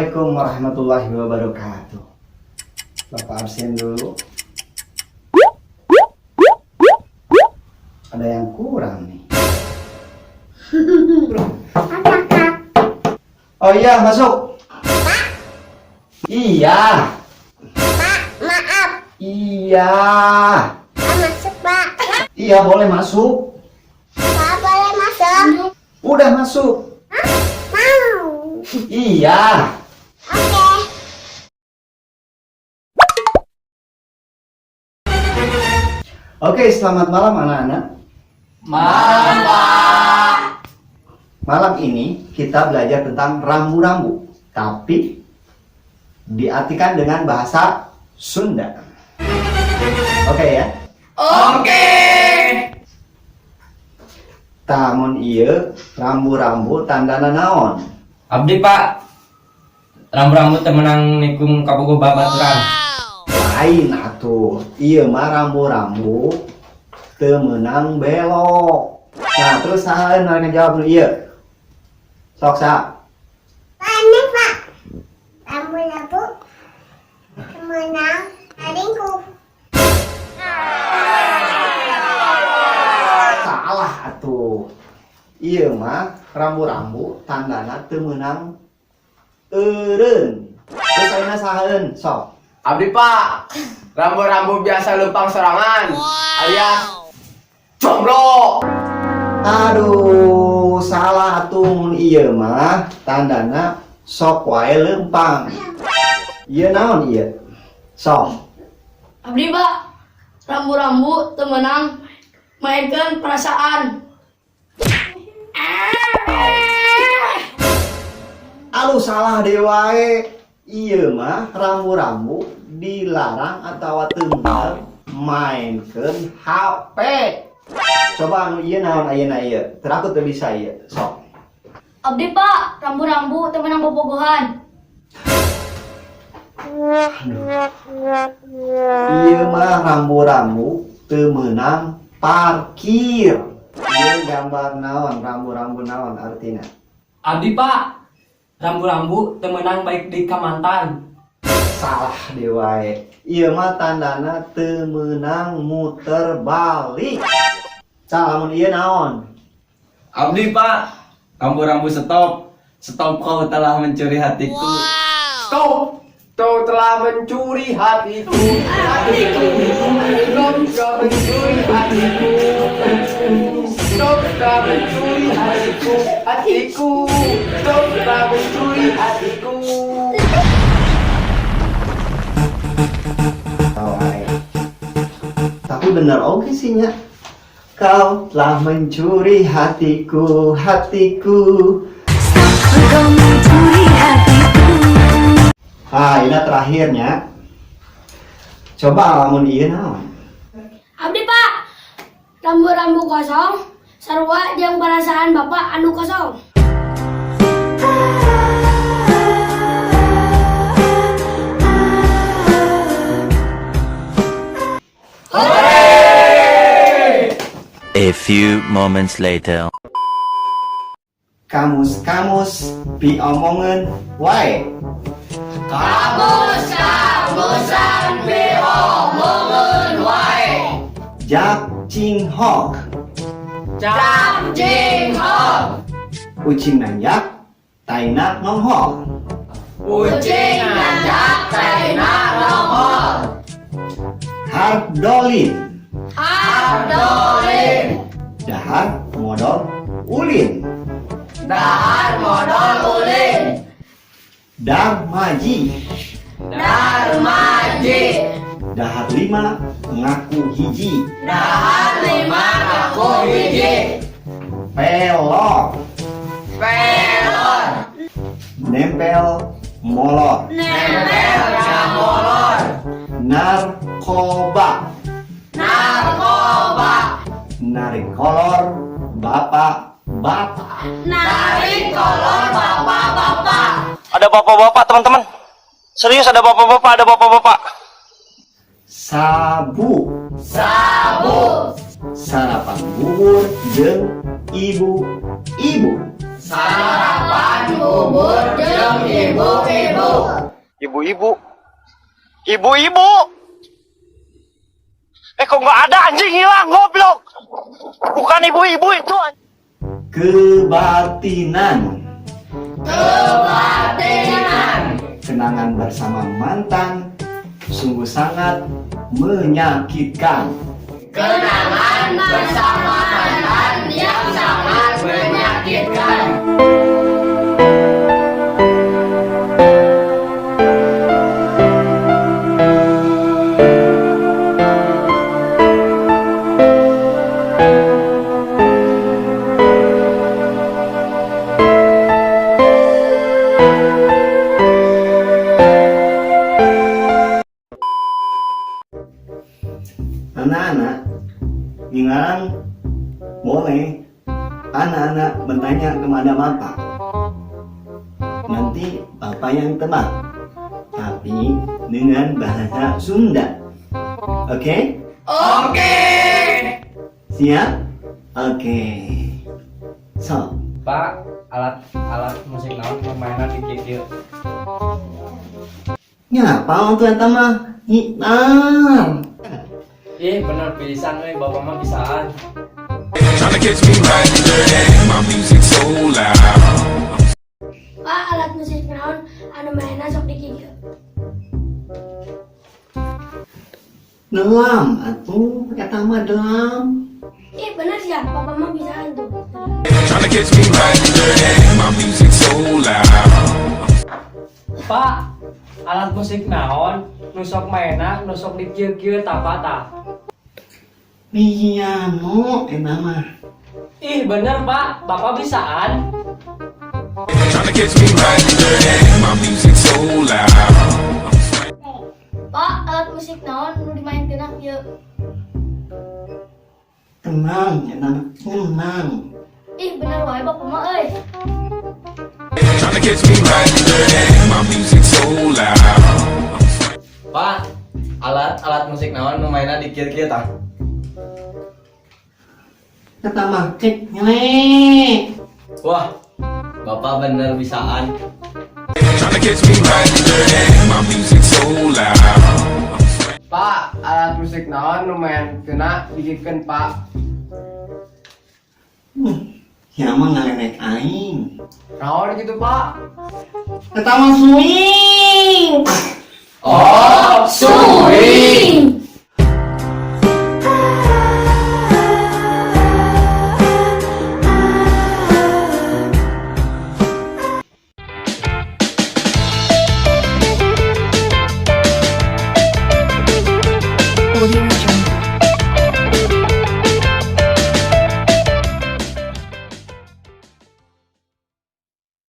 Assalamualaikum warahmatullahi wabarakatuh. Bapak absen dulu. Ada yang kurang nih. Oh iya, masuk. Iya. Pak, maaf. Iya. Masuk, Pak. Iya, boleh masuk. Pak, boleh masuk? Udah masuk. Mau. Iya. Oke. Oke, selamat malam anak-anak. Malam, Pak. Malam ini kita belajar tentang rambu-rambu, tapi diartikan dengan bahasa Sunda. Oke ya. Oke. Tamun ieu rambu-rambu tandana naon? Abdi, Pak. Rambu-rambu temenang nikung kabogo babaturan. Lain atuh. Ieu mah rambu-rambu teu meunang belok. Nah, terus saha nu ngajawab nu ieu? Sok sa. Pane, Pak. Lampu-lampu. Kemenang. Adingku. Salah atuh. Ieu mah rambu-rambu tandana teu meunang eureun. Terus ayeuna sahaeun? Sok. Abdi, Pak. Rambu-rambu biasa lempang sorangan. Alias jomblo. Aduh, salah atuh mun ieu mah tandana sok wae leumpang. Ieu naon ieu? Sok. Abdi, Pak, rambu-rambu temenang mainkan perasaan. Aduh, salah deui wae. Ieu mah rambu-rambu dilarang atawa teu meunang mainkeun HP. Coba anu ieu naon ayeuna ieu? Teu aku teu bisa ieu. Sok. Abdi, Pak, rambu-rambu temenang bobogohan. Ieu mah rambu-rambu teu meunang parkir. Ieu gambar naon? Rambu-rambu naon artina? Abdi, Pak. Rambu-rambu temenang baik di Kamantan. Salah deui wae. Ieu mah tandana teu meunang muter balik. Cak lamun ieu naon? Abdi, Pak. Rambu-rambu stop. Stop, kau telah mencuri hatiku. Stop. Kau telah mencuri hatiku. Hatiku. Kau telah mencuri hatiku. Kau telah mencuri hatiku. Hatiku. Kau telah mencuri hatiku. Tahu wae. Tapi bener oke sih nya. Kau telah mencuri hatiku, hatiku. Kau mencuri hatiku. Ah, ini terakhirnya. Coba lamun ieu naon? Abdi, Pak, rambu-rambu kosong sarua jeung perasaan Bapak anu kosong. A few moments later. Kamus-kamus piomongeun wae. Kamus-kamusan piomongeun wae. Jak cing hok. Cap jing hok. Ucing nanyak, taina nonghok. Kucing nanjak taina nongol. Harp dolin. Ardolin. Dahar modal ulin. Dahar modal ulin. Darmaji. Darmaji. Dahar lima ngaku hiji. Dahar lima ngaku hiji. Pelor. Pelor. Nempel molor. Nempel jamolor. Narkoba. Narkoba. Narik kolor bapak-bapak. Narik kolor bapak-bapak. Ada bapak-bapak, teman-teman. Serius ada bapak-bapak, ada bapak-bapak. Sabu. Sabu. Sarapan bubur jeung ibu-ibu. Sarapan bubur jeung ibu-ibu. Ibu-ibu. Ibu-ibu. Kok nggak ada, anjing hilang, goblok. Bukan ibu-ibu itu. Kebatinan. Kebatinan. Kenangan bersama mantan sungguh sangat menyakitkan. Kenangan bersama mantan yang sangat menyakitkan. Anak-anak, sekarang boleh anak-anak bertanya kepada bapak. Nanti bapak yang tebak, tapi dengan bahasa Sunda. Oke? Oke. Siap? Oke. So, Pak, alat musik naon permainan di kieu. ngapa untuk eta mah? Hitam. Ih, bener pisan euy, bapak mah bisaan. Tryna catch me riding dirty, my music so loud. Pak, alat musik naon anu mainan sok dikieu. Delam atuh, eta mah delam. Ih, bener sih ya, papa mah bisaan tuh. Tryna catch me riding dirty, my music so loud. Pak, alat musik naon nusok mainan nusok di kieu-kieu tah. Piano eta mah. Ih, bener Pak, bapak bisaan. Tryna catch me riding dirty, my music so loud. Pak, alat musik naon nu dimainkeun kieu. Tenang, eta mah tenang. Ih, bener wae bapak mah euy. Tryna catch me riding dirty, my music so loud. Pak, alat musik naon nu mainna di kieu-kieu tah? Eta mah cek nyele. Wah, bapak bener bisaan. Tryna catch me riding dirty, my music so loud. Pak, alat musik naon nu main kena digikeun Pak. Ya mah ngalerek aing. Naon gitu Pak? Eta mah swing. Oh, Swing.